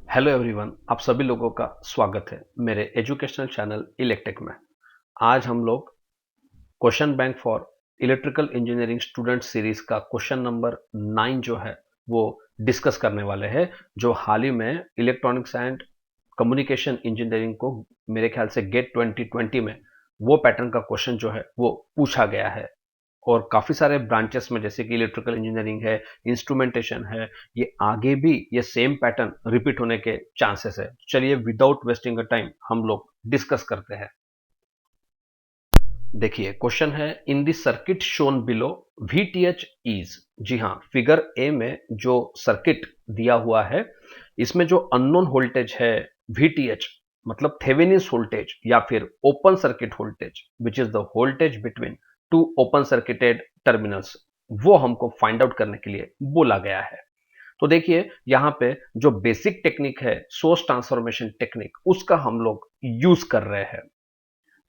Hello everyone, आप सभी लोगों का स्वागत है मेरे एजुकेशनल चैनल इलेक्टेक में। आज हम लोग question bank for electrical engineering student series का क्वेश्चन नंबर 9 जो है वो डिस्कस करने वाले हैं, जो हाल ही में इलेक्ट्रॉनिक्स एंड कम्युनिकेशन इंजीनियरिंग को मेरे ख्याल से गेट 2020 में वो पैटर्न का क्वेश्चन जो है वो पूछा गया है। और काफी सारे ब्रांचेस में जैसे कि इलेक्ट्रिकल इंजीनियरिंग है, इंस्ट्रूमेंटेशन है, ये आगे भी ये सेम पैटर्न रिपीट होने के चांसेस है। चलिए विदाउट वेस्टिंग अ टाइम हम लोग डिस्कस करते हैं। देखिए क्वेश्चन है, in the circuit shown below VTH is. जी हाँ, फिगर ए में जो सर्किट दिया हुआ है इसमें जो अननोन वोल्टेज है VTH मतलब थेवेनिन्स वोल्टेज या फिर open circuit voltage which is the voltage between two open circuited terminals, वो हमको फाइंड आउट करने के लिए बोला गया है। तो देखिए यहाँ पे जो बेसिक टेक्निक है सोर्स ट्रांसफॉर्मेशन टेक्निक, उसका हम लोग यूज कर रहे हैं।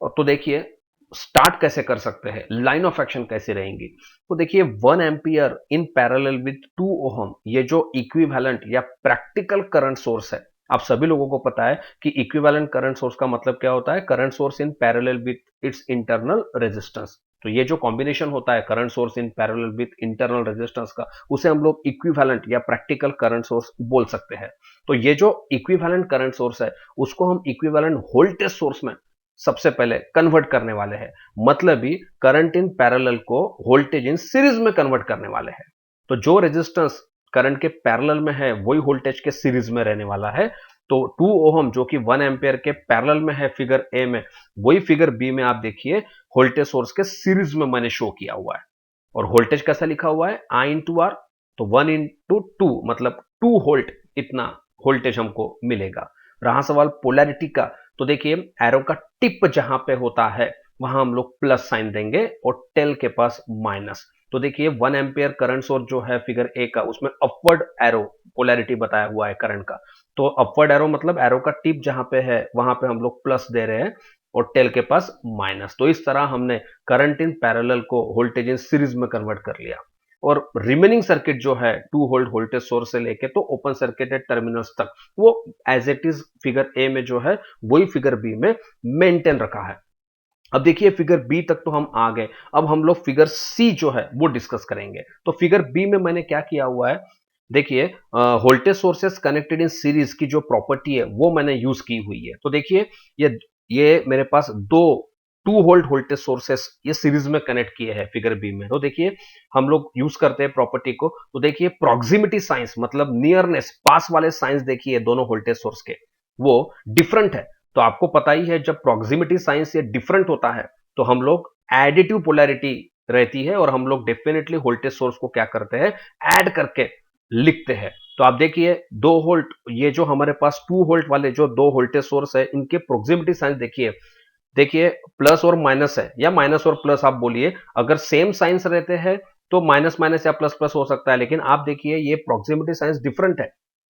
और तो देखिए स्टार्ट कैसे कर सकते हैं, लाइन ऑफ एक्शन कैसे रहेंगी। तो देखिए 1 ampere in parallel with 2 ohm, ये जो इक्विवेलेंट या प्रैक्टिकल करंट सोर्स है, आप सभी लोगों को पता है कि इक्विवेलेंट करंट सोर्स का मतलब क्या होता है, current source in parallel with its internal resistance. तो ये जो कॉम्बिनेशन होता है current source in parallel with internal resistance का, उसे हम लोग इक्विवेलेंट या प्रैक्टिकल करंट सोर्स बोल सकते हैं। तो ये जो इक्विवेलेंट करंट सोर्स है उसको हम इक्विवेलेंट वोल्टेज सोर्स में सबसे पहले कन्वर्ट करने वाले हैं। मतलब ही करंट इन पैरेलल को वोल्टेज इन सीरीज में कन्वर्ट करने वाले हैं। तो जो रेजिस्टेंस करंट के पैरेलल में है वही वोल्टेज के सीरीज में रहने वाला है। तो 2 ओहम जो कि 1 एम्पियर के पैरेलल में है फिगर ए में, वही फिगर बी में आप देखिए वोल्टेज सोर्स के सीरीज में मैंने शो किया हुआ है। और वोल्टेज कैसा लिखा हुआ है, I इंटू आर। तो 1 इंटू 2 मतलब 2 वोल्ट, इतना वोल्टेज हमको मिलेगा। रहा सवाल पोलैरिटी का, तो देखिए एरो का टिप जहां पे होता है वहां हम लोग प्लस साइन देंगे और टेल के पास माइनस। तो देखिए 1 एम्पियर करंट सोर्स जो है फिगर ए का, उसमें अपवर्ड एरो पोलैरिटी बताया हुआ है करंट का। तो अपवर्ड एरो मतलब एरो का टिप जहां पे है वहां पे हम लोग प्लस दे रहे हैं और टेल के पास माइनस। तो इस तरह हमने करंट इन पैरेलल को वोल्टेज इन सीरीज में कन्वर्ट कर लिया। और रिमेनिंग सर्किट जो है 2 वोल्ट वोल्टेज सोर्स से लेके तो ओपन सर्किटेड टर्मिनल्स तक, वो as it is figure A में जो है वही फिगर बी में मेंटेन रखा है। अब देखिए फिगर बी तक तो हम आ गए, अब हम लोग फिगर सी जो है वो डिस्कस करेंगे। तो फिगर बी में मैंने क्या किया हुआ है, देखिए voltage sources connected in series की जो प्रॉपर्टी है वो मैंने यूज की हुई है। तो देखिए ये मेरे पास दो 2 वोल्ट वोल्टेज सोर्सेस ये सीरीज में कनेक्ट किए हैं फिगर बी में। तो देखिए हम लोग यूज करते हैं प्रॉपर्टी को। तो देखिए प्रॉक्सिमिटी साइंस मतलब नियरनेस, पास वाले साइंस देखिए दोनों वोल्टेज सोर्स के वो डिफरेंट है। तो आपको पता ही है जब प्रॉक्सिमिटी साइंस ये डिफरेंट होता है तो हम लोग एडिटिव पोलैरिटी रहती है और हम लोग डेफिनेटली वोल्टेज सोर्स को क्या करते हैं, ऐड करके लिखते हैं। तो आप देखिए 2 वोल्ट, ये जो हमारे पास 2 वोल्ट वाले जो दो वोल्टेज सोर्स है इनके प्रोक्सिमिटी साइंस देखिए, देखिए प्लस और माइनस है या माइनस और प्लस आप बोलिए, अगर सेम साइंस रहते हैं तो माइनस माइनस या प्लस प्लस हो सकता है। लेकिन आप देखिए ये प्रोक्सिमिटी साइंस डिफरेंट है,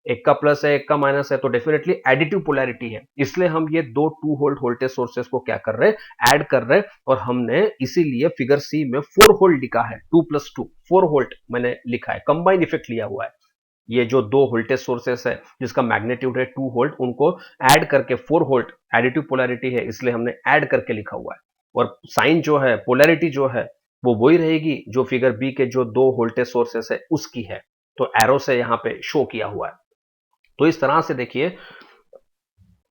एक का प्लस है एक का माइनस है, तो डेफिनेटली एडिटिव पोलैरिटी है। इसलिए हम ये दो 2 वोल्ट वोल्टेज सोर्सेस को क्या कर रहे हैं, ऐड कर रहे हैं। और हमने इसीलिए फिगर सी में 4 वोल्ट लिखा है, 2 + 2 4 वोल्ट मैंने लिखा है, कंबाइन इफेक्ट लिया हुआ है। ये जो दो वोल्टेज सोर्सेस है जिसका मैग्नीट्यूड है 2 वोल्ट, उनको ऐड करके 4 वोल्ट, एडिटिव पोलैरिटी है इसलिए हमने ऐड करके लिखा हुआ है। और साइन जो है, पोलैरिटी जो है वो वही रहेगी जो फिगर बी के जो दो वोल्टेज सोर्सेस है उसकी है। तो एरो से यहां पे शो किया हुआ है। तो इस तरह से देखिए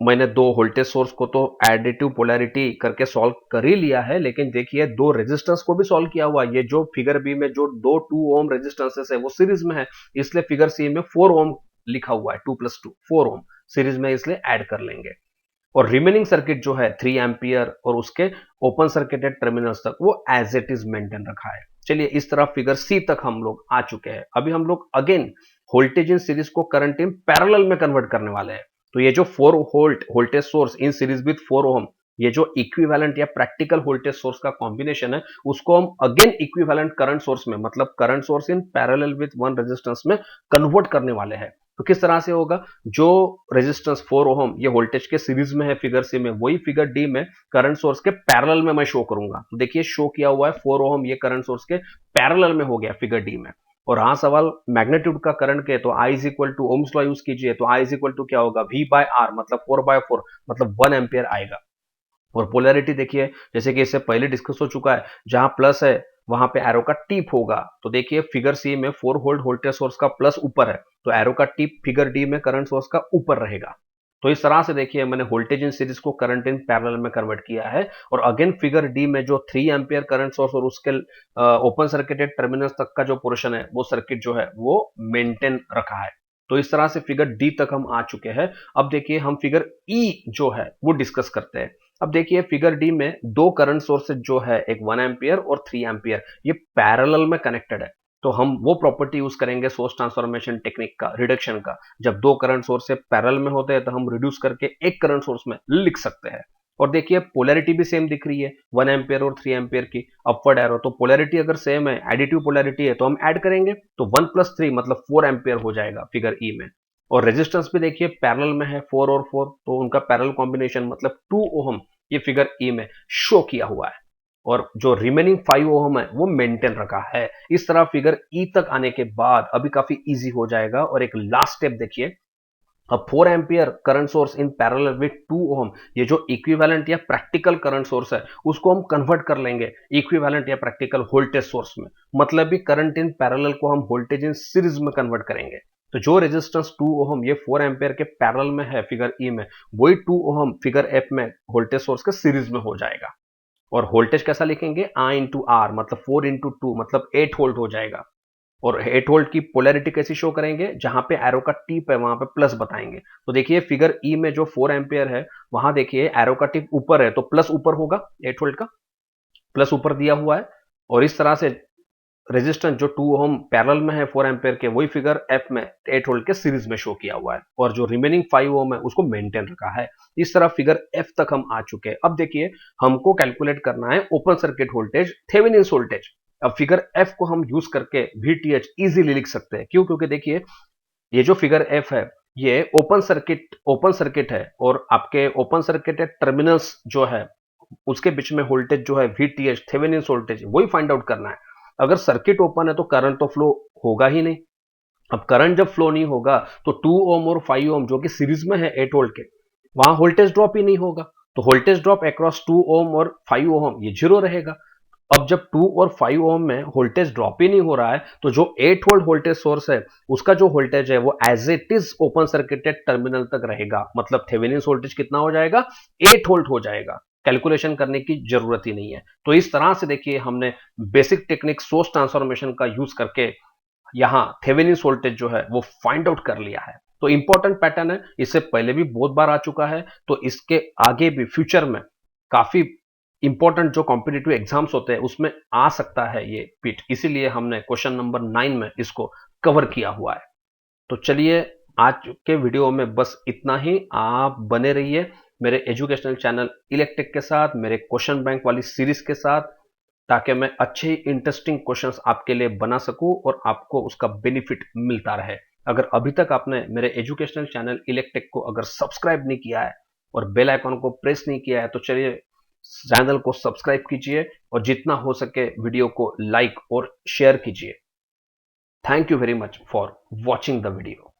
मैंने दो वोल्टेज सोर्स को तो एडिटिव पोलैरिटी करके सॉल्व कर ही लिया है, लेकिन देखिए दो रेजिस्टेंस को भी सॉल्व किया हुआ है। ये जो फिगर बी में जो दो 2 ओम रेजिस्टेंसेस है वो सीरीज में है, इसलिए फिगर सी में 4 ओम लिखा हुआ है, 2 + 2 4 ओम सीरीज में, इसलिए ऐड कर लेंगे। और रिमेनिंग सर्किट जो है 3 एम्पियर और उसके ओपन सर्किटेड टर्मिनल्स तक वो एज इट इज मेंटेन रखा है। चलिए इस तरह फिगर सी तक हम लोग आ चुके हैं। अभी हम लोग अगेन वोल्टेज इन सीरीज को करंट इन पैरेलल में कन्वर्ट करने वाले हैं। तो ये जो 4 volt voltage source in series with 4 ओम, ये जो इक्विवेलेंट या प्रैक्टिकल वोल्टेज सोर्स का कॉम्बिनेशन है उसको हम अगेन इक्विवेलेंट करंट सोर्स में मतलब current source in parallel with one resistance में कन्वर्ट करने वाले हैं। तो किस तरह से होगा, जो रेजिस्टेंस 4 ओम ये वोल्टेज के सीरीज में है फिगर सी में, वही फिगर डी में करंट सोर्स के पैरेलल में मैं शो करूंगा। तो देखिए शो किया हुआ है 4 ओम ये करंट सोर्स के पैरेलल में हो गया फिगर डी में। और हाँ सवाल मैग्नीट्यूड का करंट के, तो I is equal to Ohm's law use कीजिए, तो आई इज इक्वल टू क्या होगा, वी बाय आर मतलब 4/4 मतलब 1 एम्पियर आएगा। और पोलैरिटी देखिए, जैसे कि इससे पहले डिस्कस हो चुका है, जहां प्लस है वहां पे एरो का टिप होगा। तो देखिए फिगर सी में 4 वोल्ट वोल्टेज सोर्स का प्लस ऊपर है, तो एरो का टिप फिगर डी में करंट सोर्स का ऊपर रहेगा। तो इस तरह से देखिए मैंने वोल्टेज इन सीरीज को करंट इन पैरेलल में कन्वर्ट किया है। और अगेन फिगर डी में जो 3 एम्पियर करंट सोर्स और उसके ओपन सर्किटेड टर्मिनल्स तक का जो पोर्शन है, वो सर्किट जो है वो मेंटेन रखा है। तो इस तरह से फिगर डी तक हम आ चुके हैं। अब देखिए हम फिगर ई जो है वो डिस्कस करते हैं। अब देखिए फिगर डी में दो करंट सोर्सेज जो है, एक 1 एम्पियर और 3 एम्पियर, ये पैरेलल में कनेक्टेड है। तो हम वो प्रॉपर्टी यूज करेंगे सोर्स ट्रांसफॉर्मेशन टेक्निक का, रिडक्शन का। जब दो करंट सोर्स से पैरेलल में होते हैं तो हम रिड्यूस करके एक करंट सोर्स में लिख सकते हैं। और देखिए पोलैरिटी भी सेम दिख रही है, 1 एम्पियर और 3 एम्पियर की अपवर्ड एरो। तो पोलैरिटी अगर सेम है, एडिटिव पोलैरिटी है, तो हम ऐड करेंगे तो 1 + 3 मतलब 4 एम्पियर हो जाएगा फिगर ई में। और रेजिस्टेंस भी देखिए पैरेलल में है, 4 और 4, तो उनका पैरेलल कॉम्बिनेशन मतलब 2 ओहम ये फिगर ई में शो किया हुआ है। और जो रिमेनिंग 5 ओहम है वो मेंटेन रखा है। इस तरह फिगर ई तक आने के बाद अभी काफी इजी हो जाएगा। और एक लास्ट स्टेप देखिए, अब 4 ampere current source in parallel with 2 ओम, ये जो इक्विवेलेंट या प्रैक्टिकल करंट सोर्स है उसको हम कन्वर्ट कर लेंगे इक्विवेलेंट या प्रैक्टिकल वोल्टेज सोर्स में। मतलब भी करंट इन पैरेलल को हम वोल्टेज इन सीरीज में कन्वर्ट करेंगे। तो जो रेजिस्टेंस 2 ओम ये 4 एम्पियर के पैरेलल में है फिगर ई में, वही 2 ओम फिगर एफ में वोल्टेज सोर्स के सीरीज में हो जाएगा। और वोल्टेज कैसा लिखेंगे, आई इंटू आर मतलब 4 इंटू 2 मतलब 8 वोल्ट हो जाएगा। और 8 वोल्ट की पोलैरिटी कैसी शो करेंगे, जहां पे एरो का टिप है वहां पे प्लस बताएंगे। तो देखिए फिगर ई में जो 4 एम्पियर है, वहां देखिए एरो का टिप ऊपर है तो प्लस ऊपर होगा, 8 वोल्ट का प्लस ऊपर दिया हुआ है। और इस तरह से रेजिस्टेंस जो 2 ओम पैरेलल में है 4 एम्पियर के, वही फिगर एफ में 8 वोल्ट के सीरीज में शो किया हुआ है। और जो रिमेनिंग 5 ओम है उसको मेंटेन रखा है। इस तरह फिगर एफ तक हम आ चुके हैं। अब देखिए हमको कैलकुलेट करना है open circuit voltage, Thevenin voltage. अब फिगर एफ को हम यूज करके वीटीएच इजीली लिख सकते हैं। क्यों? क्योंकि देखिए ये जो फिगर एफ है ये ओपन सर्किट है, और आपके ओपन सर्किटेड टर्मिनल्स जो है उसके बीच में वोल्टेज जो है वीटीएच थेवेनिन वोल्टेज, वही फाइंड आउट करना है। अगर सर्किट ओपन है तो करंट तो फ्लो होगा ही नहीं। अब करंट जब फ्लो नहीं होगा तो 2 ओम और 5 ओम जो कि सीरीज में है 8 वोल्ट के, वहां वोल्टेज ड्रॉप ही नहीं होगा। तो वोल्टेज ड्रॉप अक्रॉस 2 ओम और 5 ओम ये जीरो रहेगा। अब जब 2 और 5 ओम में वोल्टेज ड्रॉप ही नहीं हो रहा है, तो जो 8 वोल्ट वोल्टेज सोर्स है उसका जो वोल्टेज है वो as it is open circuited terminal तक रहेगा। मतलब थेवेनिन वोल्टेज कितना हो जाएगा, 8 वोल्ट हो जाएगा। कैलकुलेशन करने की जरूरत ही नहीं है। तो इस तरह से देखिए हमने बेसिक टेक्निक सोर्स ट्रांसफॉर्मेशन का यूज करके यहां थेवेनिन वोल्टेज जो है वो फाइंड आउट कर लिया है। तो इंपॉर्टेंट पैटर्न है, इससे पहले भी बहुत बार आ चुका है, तो इसके आगे भी फ्यूचर में काफी इंपॉर्टेंट जो कॉम्पिटिटिव एग्जाम्स होते हैं उसमें आ सकता है ये पिट। इसीलिए हमने क्वेश्चन नंबर 9 में इसको कवर किया हुआ है। तो चलिए आज के वीडियो में बस इतना ही। आप बने रहिए मेरे एजुकेशनल चैनल इलेक्ट्रिक के साथ, मेरे क्वेश्चन बैंक वाली सीरीज के साथ, ताकि मैं अच्छे इंटरेस्टिंग क्वेश्चंस आपके लिए बना सकूं और आपको उसका बेनिफिट मिलता रहे। अगर अभी तक आपने मेरे एजुकेशनल चैनल इलेक्ट्रिक को अगर सब्सक्राइब नहीं किया है और बेल आइकन को प्रेस नहीं किया है, तो चलिए चैनल को सब्सक्राइब कीजिए और जितना हो सके वीडियो को लाइक और शेयर कीजिए। Thank you very much for watching the video.